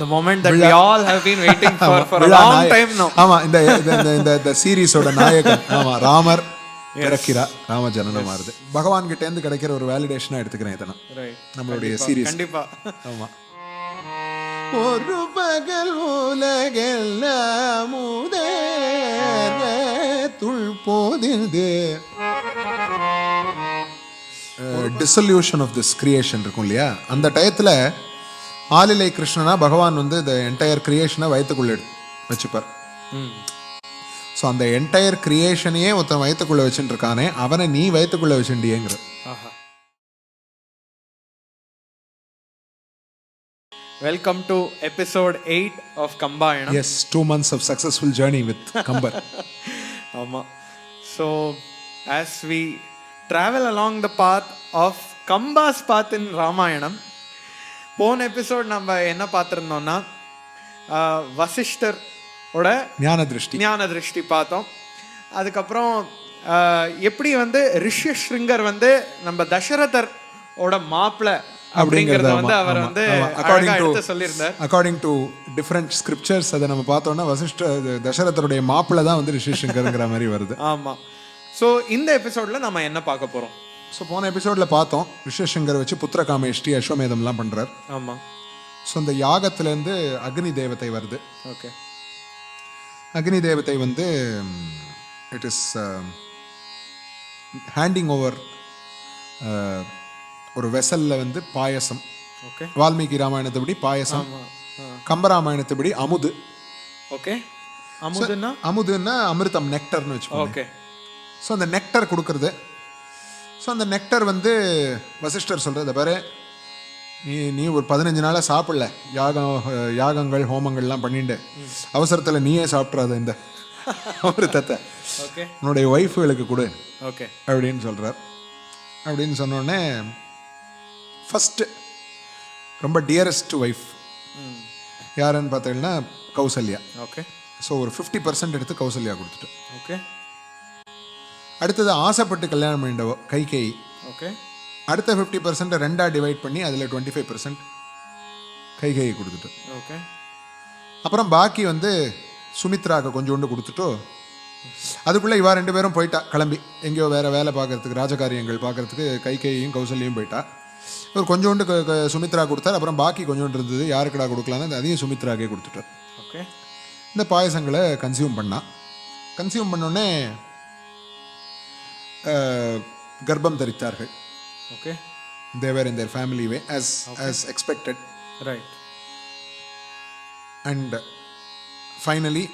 The moment that we all have been waiting for a long time now. ஆமா, இந்த சீரிஸோட நாயகன் ஆமா ராமர் பிறக்கிறார், ராம ஜனனம் ஆறுது. பகவான் கிட்ட இருந்து கிடைக்கிற ஒரு வேலிடேஷனா எடுத்துக்கிறேன் இதெல்லாம். நம்மளுடைய சீரிஸ் கண்டிப்பா. ஆமா. ஒரு பகல் உலகெல்லாம் துள் போதிது. டிசல்யூஷன் ஆஃப் திஸ் கிரியேஷன் இருக்கும் இல்லையா, அந்த டயத்துல ஆலிலை கிருஷ்ணனா பகவான் வந்து இந்த என்டையர் கிரியேஷனை வயிற்றுக்குள்ள வச்சுப்பார். ஸோ அந்த என்டையர் கிரியேஷனையே ஒருத்தன் வயிற்றுக்குள்ள வச்சுட்டு இருக்கானே, அவனை நீ வயிற்றுக்குள்ள வச்சுட்டியேங்கிற. Welcome to episode 8 of Kambayanam. Yes, 2 months of successful journey with Kambar. Amma. So as we travel along the path of Kamba's path in Ramayanam, போன எபிசோட் நம்ம என்ன பார்த்துருந்தோம்னா வசிஷ்டர் ஓட ஞான திருஷ்டி பார்த்தோம். அதுக்கப்புறம் எப்படி வந்து ரிஷ்யஸ்ருங்கர் வந்து நம்ம தசரதர் ஓட மாப்பிள்ள அப்படிங்கறத வந்து அவர் வந்து அக்கார்டிங் டு டிஃபரண்ட் ஸ்கிரிப்சர்ஸ் அதை நம்ம பார்த்தோம்னா தசரதருடைய மாப்பிள்ள தான் வந்து ரிஷ்யஸ்ருங்கர்ங்கிற மாதிரி வருது. ஆமா. ஸோ இந்த எபிசோட்ல நம்ம என்ன பார்க்க போறோம்? ஸோ போன எபிசோட்ல பார்த்தோம், ரிஷ்யஸ்ருங்கர் வச்சு புத்திர காமேஷ்டி அஸ்வமேதம்லாம் பண்றார். ஆமா. ஸோ அந்த யாகத்திலேருந்து அக்னி தேவதை வருது. ஓகே. அக்னி தேவதை வந்து இட் இஸ் ஹேண்டிங் ஓவர் ஒரு வெசல்ல வந்து பாயசம். ஓகே. வால்மீகி ராமாயணத்தைப்படி பாயசம், கம்பராமாயணத்தைப்படி அமுது. ஓகே. அமுதுன்னா அமிர்தம், நெக்டர்னு வச்சுக்கோங்க. ஓகே. ஸோ அந்த நெக்டர் கொடுக்கறது. ஸோ அந்த நெக்டர் வந்து வசிஷ்டர் சொல்கிறது, பாரு நீ ஒரு 15 நாளாக சாப்பிடல, யாகங்கள் ஹோமங்கள்லாம் பண்ணிட்டு அவசரத்தில் நீயே சாப்பிட்றாத இந்த அமிர்தத்தை உன்னுடைய ஒய்ஃபுகளுக்கு கொடு அப்படின்னு சொல்கிறார். அப்படின்னு சொன்னோடனே ஃபஸ்ட்டு ரொம்ப டியரஸ்ட் ஒய்ஃப் யாருன்னு பார்த்தீங்கன்னா கௌசல்யா. ஓகே. ஸோ ஒரு 50% எடுத்து கௌசல்யா கொடுத்துட்டு, ஓகே. அடுத்தது ஆசைப்பட்டு கல்யாணம் பண்ணிட்டவோ கைகேயி. ஓகே. அடுத்த 50% ரெண்டாக டிவைட் பண்ணி அதில் 25% கைகேயி கொடுத்துட்டு, ஓகே. அப்புறம் பாக்கி வந்து சுமித்ராவுக்கு கொஞ்சோண்டு கொடுத்துட்டோ, அதுக்குள்ளே இவா 2 பேரும் போயிட்டா கிளம்பி எங்கேயோ வேறு வேலை பார்க்கறதுக்கு, ராஜகாரியங்கள் பார்க்கறதுக்கு கைகேயும் கௌசல்யும் போயிட்டா. இவர் கொஞ்சோண்டு சுமித்ரா கொடுத்தார், அப்புறம் பாக்கி கொஞ்சோண்டு இருந்தது யாருக்கடா கொடுக்கலான்னு அதையும் சுமித்ராக்கே கொடுத்துட்டார். ஓகே. இந்த பாயசங்களை கன்சியூம் பண்ணோடனே கர்ப்பம் தரித்தார்கள். Okay. They were in their family way as expected. Right. And finally,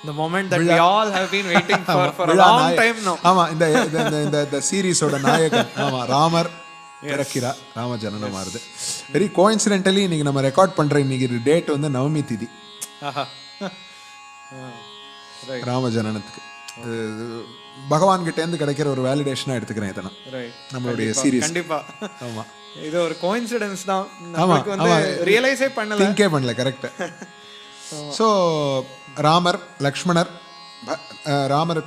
the moment that we all have been waiting for a long time now. ஆமா, இந்த சீரிஸோட நாயகன் ஆமா ராமர் பிறக்கிறார், ராம ஜனனம் ஆறுது. வெரி கோஇன்சிடென்டலி இன்னைக்கு நம்ம ரெக்கார்ட் பண்ற இன்னைக்கு டேட் வந்து நவமி திதி ராம ஜனனத்துக்கு. பகவான் கிட்ட இருந்து கிடைக்கிற ஒரு வேலிடேஷனா எடுத்துக்கிறேன் இதெல்லாம். நம்மளுடைய சீரிஸ். கண்டிப்பா. ஆமா, இது ஒரு கோஇன்சிடென்ஸ் தான், நமக்கு வந்து ரியலைஸே பண்ணல, திங்கே பண்ணல. கரெக்ட். ஸோ ராமர் லக்ஷ்மணர், ராமர்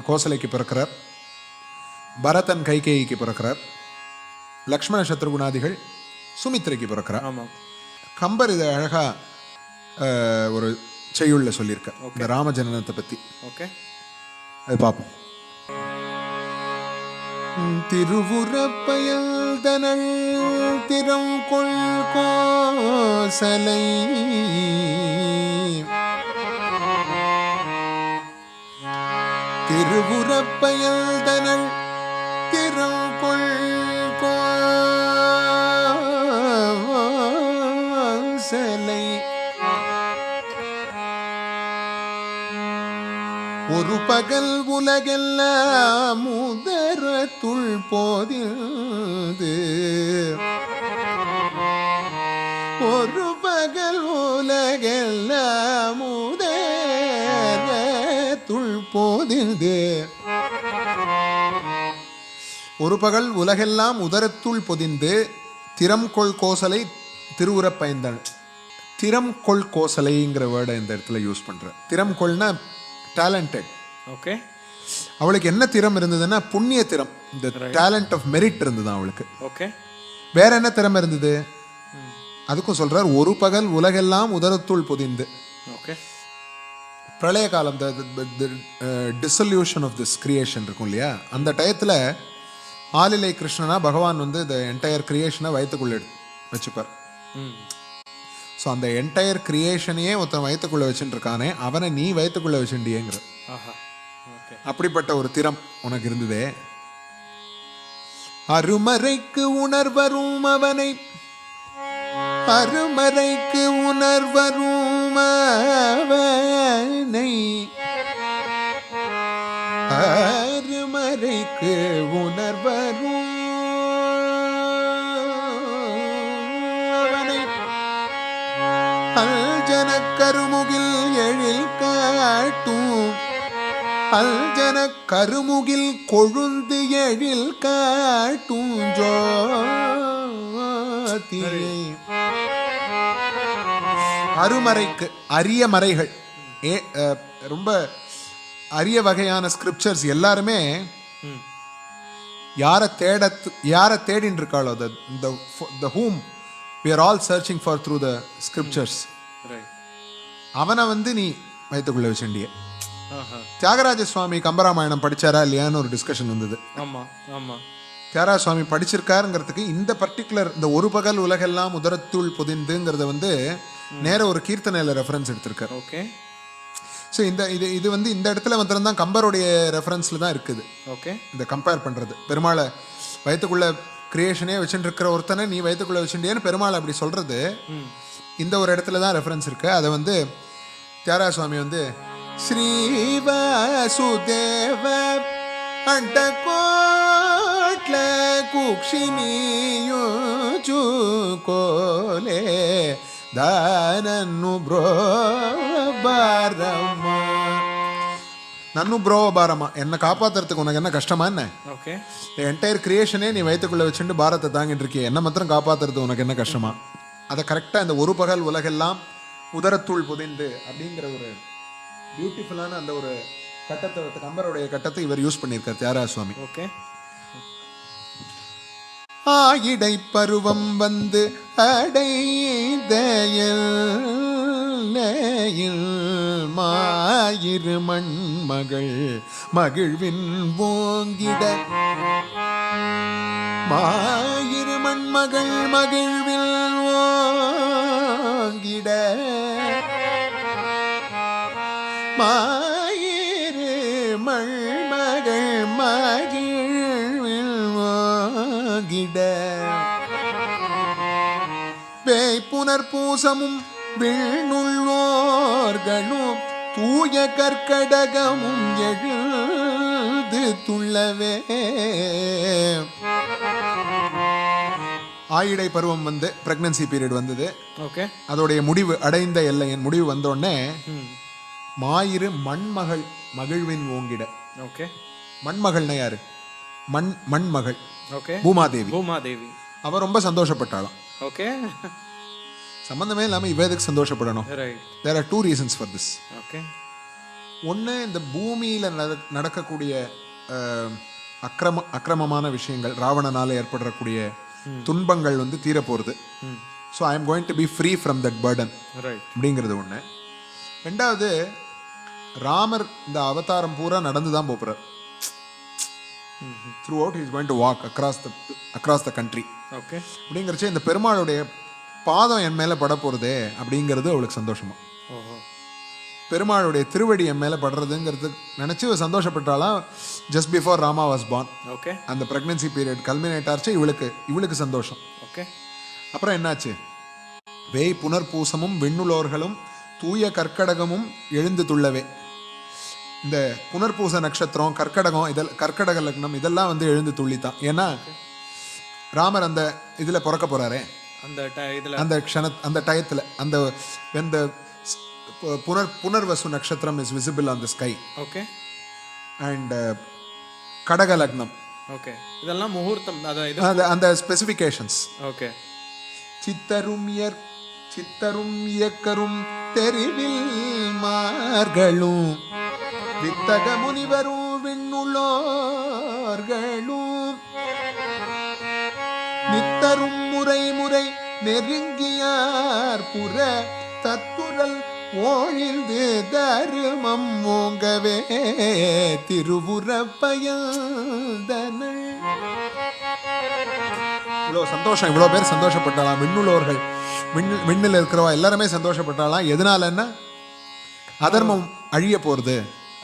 கோசலைக்கு பிறக்கிறார், பரதன் கைகேயிக்கு பிறக்கிறார், லக்ஷ்மண சத்ருகுணாதிகள் சுமித்ரைக்கு பிறக்கிறார். கம்பர் இதை அழகா ஒரு செய்யுள்ள சொல்லியிருக்க இந்த ராம ஜனனத்தை பத்தி. ஓகே, அது பார்ப்போம். திருவுரப்பயல் தனல் திறம் கொள் கோசலை திருவுரப்பயல் தனல் திறம் கொள் கோசலை ஒரு பகல் உலகெல்லாம் முதரத்துள் போதிது ஒரு பகல் உலகெல்லாம் முதரத்துள் போதிது ஒரு பகல் உலகெல்லாம் உதரத்துள் பொதிந்து திறம்கொள் கோசலை திருவுரப்பயந்தன். திறம்கொள் கோசலைங்கிற வேர்டை இந்த இடத்துல யூஸ் பண்ற. திறம்கொள்னா டேலண்டட். ஓகே. அவளுக்கு என்ன திறம் இருந்ததுன்னா புண்ணிய திறம், இந்த டேலண்ட் ஆஃப் மெரிட் இருந்தது அவளுக்கு. ஓகே. வேற என்ன திறமை இருந்தது? அதுக்கும் சொல்றார், ஒரு பகல் உலகெல்லாம் உதரத்துள் பொதிந்து. ஓகே. பிரளய காலம், டிசல்யூஷன் ஆஃப் திஸ் கிரியேஷன் இருக்கும் இல்லையா, அந்த டயத்தில் ஆலிலை கிருஷ்ணனா பகவான் வந்து இந்த என்டையர் கிரியேஷனை வயிற்றுக்குள்ள வச்சுப்பார். ஸோ அந்த என்டையர் கிரியேஷனையே ஒருத்தன் வயிற்றுக்குள்ள வச்சுட்டு இருக்கானே, அவனை நீ வயிற்றுக்குள்ள வச்சுட்டியேங்கிற அப்படிப்பட்ட ஒரு திறம் உனக்கு இருந்ததே. அருமறைக்கு உணர்வரும் அவனை, அருமறைக்கு உணர்வரும் அவனை, அருமறைக்கு உணர்வரும் அவனை, அல்ஜன கருமுகில் எழில் காட்டும், அல்ஜன கருமுகில் கொழுந்து எழில் காட்டும் ஜோதியை. அருமறைக்கு அரிய மறைகள், ரொம்ப அரிய வகையான ஸ்கிரிப்சர்ஸ் எல்லாருமே யாரை தேடின்னு இருக்காளோ, the whom we are all searching for through the scriptures, அவனை வந்து நீ வயிற்றுக்குள்ள வச்சுண்டிய. தியாகராஜ சுவாமி கம்பராமாயணம் படிச்சாரா இல்லையான்னு ஒரு டிஸ்கஷன் வந்தது. தியாகராஜ சுவாமி படிச்சிருக்காருங்கிறதுக்கு இந்த பர்டிகுலர் இந்த ஒரு பகல் உலகெல்லாம் உதரத்துள் பொதிந்துங்கிறத வந்து நேர ஒரு கீர்த்தனையில ரெஃபரன்ஸ் எடுத்திருக்காரு. ஓகே. ஸோ இது வந்து இந்த இடத்துல மாத்திரம் தான் கம்பருடைய ரெஃபரன்ஸ்ல தான் இருக்குது. ஓகே. இந்த கம்பேர் பண்றது, பெருமாளை வயிற்றுக்குள்ள கிரியேஷனே வச்சுட்டு இருக்கிற ஒருத்தனை நீ வயிற்றுக்குள்ள வச்சுட்டியேன்னு பெருமாள் அப்படி சொல்றது இந்த ஒரு இடத்துல தான் ரெஃபரன்ஸ் இருக்கு. அதை வந்து தியாகராஜ சுவாமி வந்து ஸ்ரீவாசுதேவ அண்ட கோட்ல குக்ஷினியோ கோலே தானன்னு ப்ரோ பாரமா, நன்னு ப்ரோ பாரமா, என்னை காப்பாத்துறதுக்கு உனக்கு என்ன கஷ்டமா என்ன? ஓகே. என்டையர் கிரியேஷனே நீ வயிற்றுக்குள்ள வச்சுட்டு பாரத்தை தாங்கிட்டு இருக்கிய, என்ன மாத்திரம் காப்பாத்துறது உனக்கு என்ன கஷ்டமா? அதை கரெக்டாக இந்த ஒரு பகல் உலகெல்லாம் உதரத்துள் புதைந்து அப்படிங்கிற ஒரு பியூட்டிஃபுல்லான அந்த ஒரு கட்டத்தை, கம்பருடைய கட்டத்தை இவர் யூஸ் பண்ணியிருக்கார் தியாகராஜ சுவாமி. ஓகே. ஆயிடை பருவம் வந்து அடைதயல் மாயிரு மண்மகள் மகிழ்வின் ஓங்கிட, மாயிரு மண்மகள் மகிழ்வில் ஓங்கிட, மாயிரு மண்மகள் மகிழ்வில் ஓங்கிட, பேய் புனர்பூசமும் விண்ணுள்ளோர்களும் தூய கற்கடகமும் எழுது துள்ளவே. ஆயிடை பருவம் வந்து பிரெக்னன்சி பீரியட் வந்தது. ஓகே. அதோடைய முடிவு அடைந்த எல்லையின் முடிவு வந்தோடனே மாயிரு மண்மகள் மகிழ்வின் ஓங்கிட. ஓகே. மண்மகள்னா யாரு? மண்மகள். ஓகே. பூமாதேவி. பூமாதேவி. அவ ரொம்ப சந்தோஷப்பட்டாளாம். ஓகே. சம்பந்தமே இல்லாம இவ எதுக்கு சந்தோஷப்படணும்? There are two reasons for this. Okay. ஒன்று, இந்த பூமியில நடக்கக்கூடிய அக்கிரமமான விஷயங்கள், ராவணனால ஏற்படக்கூடிய துன்பங்கள் வந்து தீர போறது. So I am going to be free from that burden அப்படிங்கிறது ஒன்று. ரெண்டாவது, ராமர் இந்த அவதாரம் பூரா நடந்து தான் போகிறார். Throughout is going to walk across the country. Okay. அப்படிங்கிறச்சே இந்த பெருமாளுடைய பாதம் என் மேலே பட போகிறதே அப்படிங்கிறது அவளுக்கு சந்தோஷமா. பெருமாளுடைய திருவடி என் மேலே படுறதுங்கிறது நினச்சி சந்தோஷப்பட்டாலாம். Just before Rama was born. Okay. அந்த ப்ரெக்னன்சி பீரியட் கல்மினேட் ஆச்சு. இவளுக்கு சந்தோஷம். ஓகே. அப்புறம் என்னாச்சு? வேய் புனர்பூசமும் விண்ணுலோர்களும் தூய கற்கடகமும் எழுந்து துள்ளவே. இந்த புனர்பூச நட்சத்திரம், கற்கடகம், கற்கடக லக்னம் இதெல்லாம் வந்து எழுந்து துள்ளித்தான். ஏன்னா ராமர் அந்த இதில் பிறக்க போறாரே, அந்த டயத்தில் அந்த when the புனர்வசு நட்சத்திரம் is visible on the sky. Okay. And கடக லக்னம். Okay. இதெல்லாம் முகூர்த்தம், அந்த ஸ்பெசிஃபிகேஷன்ஸ். Okay. சித்தரும் இயக்கரும் தெரிவில் மார்களும் வித்தக முனிவரும் விண்ணுள்ளோர்களும் நித்தரும் முறை நெருங்கியார் புற தத்துரல் ஓழிந்து தருமம் ஓங்கவே திருவுரப்பயந்தனள். இவ்வளோ சந்தோஷம், இவ்வளோ பேர் சந்தோஷப்பட்டாலாம். விண்ணுள்ளவர்கள், விண்ணில் இருக்கிறவா எல்லாருமே சந்தோஷப்பட்டாலாம். எதனாலன்னா அதர்மம் அழிய போறது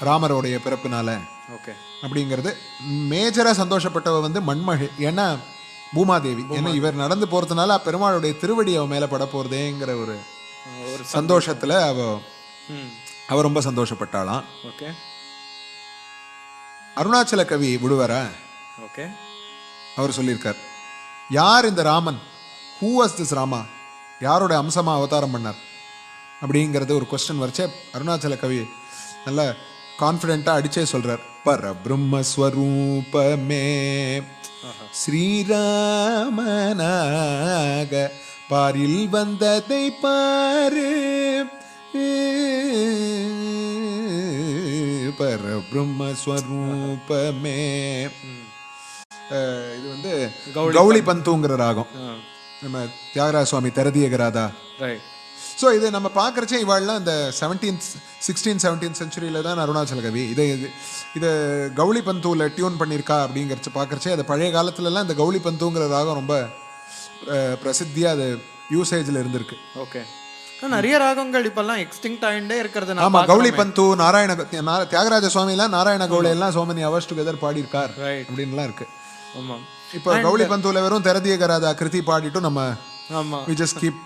ராமருடைய பிறப்பினால. ஓகே, அப்படிங்கிறது மேஜரா சந்தோஷப்பட்டவ வந்து மண்மகள். ஏன்னா பூமாதேவி, ஏன்னா இவர் நடந்து போறதுனால பெருமாளுடைய திருவடி அவ மேல பட போறதேங்கிற ஒரு சந்தோஷத்துல அவ ரொம்ப சந்தோஷப்பட்டாளாம். ஓகே, அருணாச்சல கவி விடுவாரா? ஓகே, அவர் சொல்லியிருக்கார், யார் இந்த Raman, who was this Rama, யாரோட அம்சமா அவதாரம் பண்ணார் அப்படிங்கிறது ஒரு கொஸ்டின் வரைச்சே அருணாச்சல கவி நல்ல கான்ஃபிடென்ட்டா அடிச்சே சொல்றார். பரபிரம்மஸ்வரூபமே ஸ்ரீராமனாக பாரில் வந்ததை பாரு, பரபிரம்மஸ்வரூபமே. இது வந்து கௌளி பந்துங்கிற ராகம். நம்ம தியாகராஜ சுவாமி திரதியகராதா. ஸோ இது நம்ம பார்க்குறச்சே இவாள்லாம் இந்த 16th-17th செஞ்சுரியில தான் அருணாச்சல கவி இதை கௌளி பந்துவில் டியூன் பண்ணியிருக்கா அப்படிங்கிறச்சு பார்க்குறச்சே அது பழைய காலத்துலலாம் இந்த கௌளி பந்துங்கிற ராகம் ரொம்ப பிரசித்தியாக அது யூசேஜில் இருந்திருக்கு. ஓகே, நிறைய ராகங்கள் இப்பெல்லாம் எக்ஸ்டிங்க்ட் ஆகிட்டே இருக்கிறது. ஆமாம், கௌளி பந்து, தியாகராஜ சுவாமிலாம் நாராயண கௌளை எல்லாம் so many hours together பாடியிருக்கார் அப்படின்லாம் இருக்கு. ஆமாம், இப்போ கௌளி பந்துவில் வெறும் திரதியகராதா கிருதி பாடிட்டும் நம்ம we just keep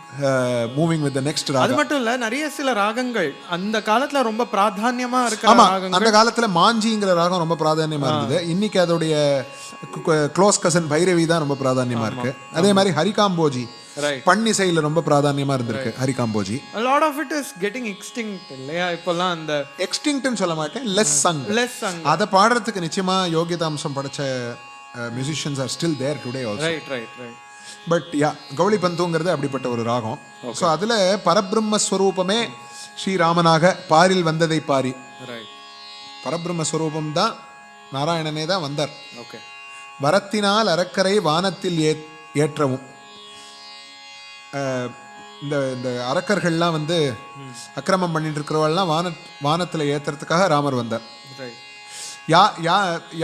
moving with the next ராகம். அது மட்டும் இல்ல, நிறைய சில ராகங்கள் அந்த காலத்துல ரொம்ப பிராதான்யமா இருக்கிற ராகங்கள். அந்த காலத்துல மாஞ்சிங்கிற ராகம் ரொம்ப பிராதான்யமா இருந்தது. இன்னைக்கு அதோடைய க்ளோஸ் கசன் பைரவி தான் ரொம்ப பிராதான்யமா இருக்கு. அதே மாதிரி ஹரிகாம்போஜி பன்னிசையில ரொம்ப பிராதான்யமா இருந்திருக்கு Harikambhoji. a lot of it is getting extinct இல்லையா இப்போலாம்? அந்த எக்ஸ்டிங்க்ட்னு சொல்ல மாட்டேன், லெஸ் சங். அத பாடுறதுக்கு நிச்சயமா யோகிதாம்சம் படைச்ச musicians are still there today also. right. But Gowli பந்துங்கிறது அப்படிப்பட்ட ஒரு ராகம். ஸோ அதில் பரபிரம்மஸ்வரூபமே ஸ்ரீராமனாக பாரில் வந்ததை பாரி. பரபிரம்மஸ்வரூபம் தான் நாராயணனே தான் வந்தார். வரத்தினால் அறக்கரை வானத்தில் ஏற்றவும். இந்த இந்த அரக்கர்கள்லாம் வந்து அக்கிரமம் பண்ணிட்டு இருக்கிறவெல்லாம் வானத்தில் ஏற்றுறதுக்காக ராமர் வந்தார்.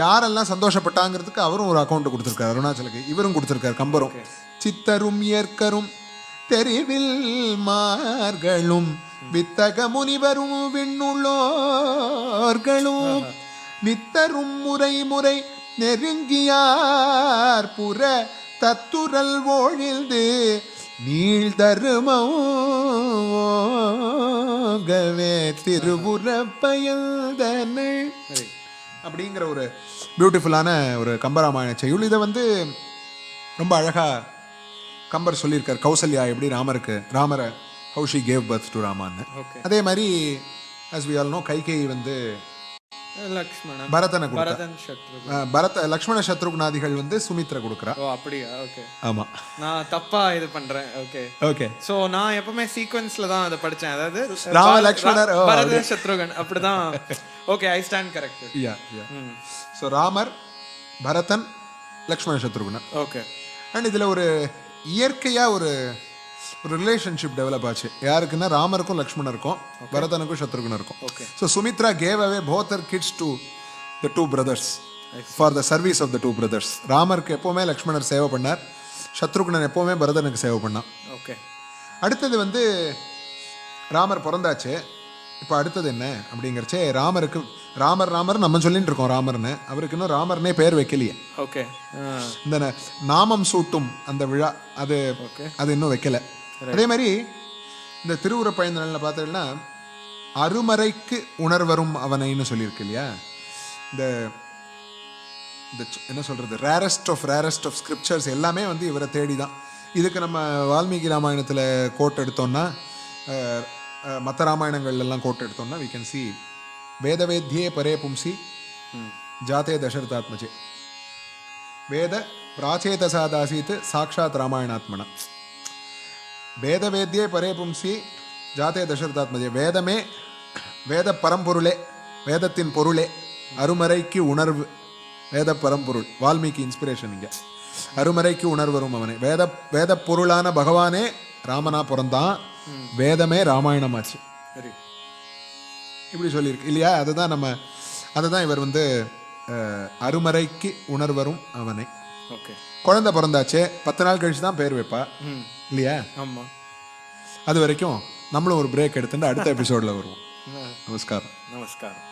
யாரெல்லாம் சந்தோஷப்பட்டாங்கிறதுக்கு அவரும் ஒரு அக்கௌண்ட் கொடுத்துருக்காரு அருணாச்சலுக்கு, இவரும் கொடுத்துருக்காரு கம்பரும். சித்தரும் ஏற்கரும் தெரிவில் மார்களும் வித்தக முனிவரும் விண்ணுள்ளோர்களும் நித்தரும் முறை முறை நெருங்கியார் புற தத்துரல் ஓழிந்து நீள் தருமவே திருவுரப்பயந்தனள் அப்படிங்கிற ஒரு பியூட்டிஃபுல்லான ஒரு கம்பராமாயண செய்யுள். இதை வந்து ரொம்ப அழகா கம்பர் சொல்லியிருக்கார். கௌசல்யா எப்படி ராமரை how she gave birth to ராமான்னு. அதே மாதிரி as we all know Kaikeyi வந்து பரதனை கொடுத்தா, லக்ஷ்மண சத்ருக்னாதிகள் வந்து சுமித்ரா கொடுக்குறா. அப்படியா? ஓகே, ஆமா, நான் தப்பா இது பண்றேன். ஓகே, சோ நான் எப்பவுமே சீக்வென்ஸ்ல தான் அதை படிச்சேன். அதாவது ராம லக்ஷ்மணர் பரத சத்ருகன் அப்படிதான். Okay, I stand corrected. So Ramar, Bharathan, Lakshmana Shatrughan. Okay, and இதுல ஒரு இயற்கையா ஒரு ரிலேஷன்ஷிப் டெவலப் ஆச்சு. யாருக்குன்னா ராமருக்கும் லக்ஷ்மணருக்கும் பரதனுக்கும் சத்ருகனுக்கும். So Sumitra gave away both her kids to the two brothers for the service of the two brothers. ராமருக்கு எப்பவுமே லக்ஷ்மணர் சேவை பண்ணார், சத்ருகனன் எப்பவுமே பரதனுக்கு சேவை பண்ணான். ஓகே, அடுத்தது வந்து ராமர் பிறந்தாச்சு. இப்போ அடுத்தது என்ன அப்படிங்கிறச்சே ராமருக்கு ராமர் நம்ம சொல்லிட்டு இருக்கோம் ராமர்னு, அவருக்கு இன்னும் ராமர்னே பேர் வைக்கலையே. ஓகே, இந்த நாமம் சூட்டும் அந்த விழா அது இன்னும் வைக்கல. அதே மாதிரி இந்த திருவுரப்பயந்தனல்ல பார்த்தீங்கன்னா அருமறைக்கு உணர்வரும் அவனைன்னு சொல்லியிருக்கு இல்லையா. இந்த என்ன சொல்றது, ரேரஸ்ட் ஆஃப் ஸ்கிரிப்சர்ஸ் எல்லாமே வந்து இவரை தேடி தான். இதுக்கு நம்ம வால்மீகி ராமாயணத்தில் கோட் எடுத்தோம்னா, மற்ற ராமாயணங்கள் எல்லாம் கோட் எடுத்தோம்னா we can see வேதவேத்யே பரே பும்சி ஜாதே தசரதாத்மஜே வேத பிராச்சேதசாதாசீத் சாக்ஷாத் ராமாயணாத்மனா. வேதவேத்யே பரே பும்சி ஜாதே தசரதாத்மஜே. வேதமே, வேத பரம்பொருளே, வேதத்தின் பொருளே, அருமறைக்கு உணர்வு, வேத பரம்பொருள். வால்மீகி இன்ஸ்பிரேஷன் இங்கே. அருமறைக்கு உணர்வரும் அவனே. வேத பொருளான பகவானே ராமனா பிறந்தான், வேதமே ராமாயணமாச்சு, சரி. இப்படி சொல்லியிருக்கு இல்லையா? அதுதான் இவர் வந்து அருமறைக்கு உணர்வரும் அவனை. ஓகே. குழந்தை பிறந்தாச்சே, 10 நாள் கழிச்சு தான் பேர் வைப்பா இல்லையா? ஆமா. அது வரைக்கும் நம்மளும் ஒரு பிரேக் எடுத்துட்டு அடுத்த எபிசோட்ல வருவோம். நமஸ்காரம். நமஸ்காரம்.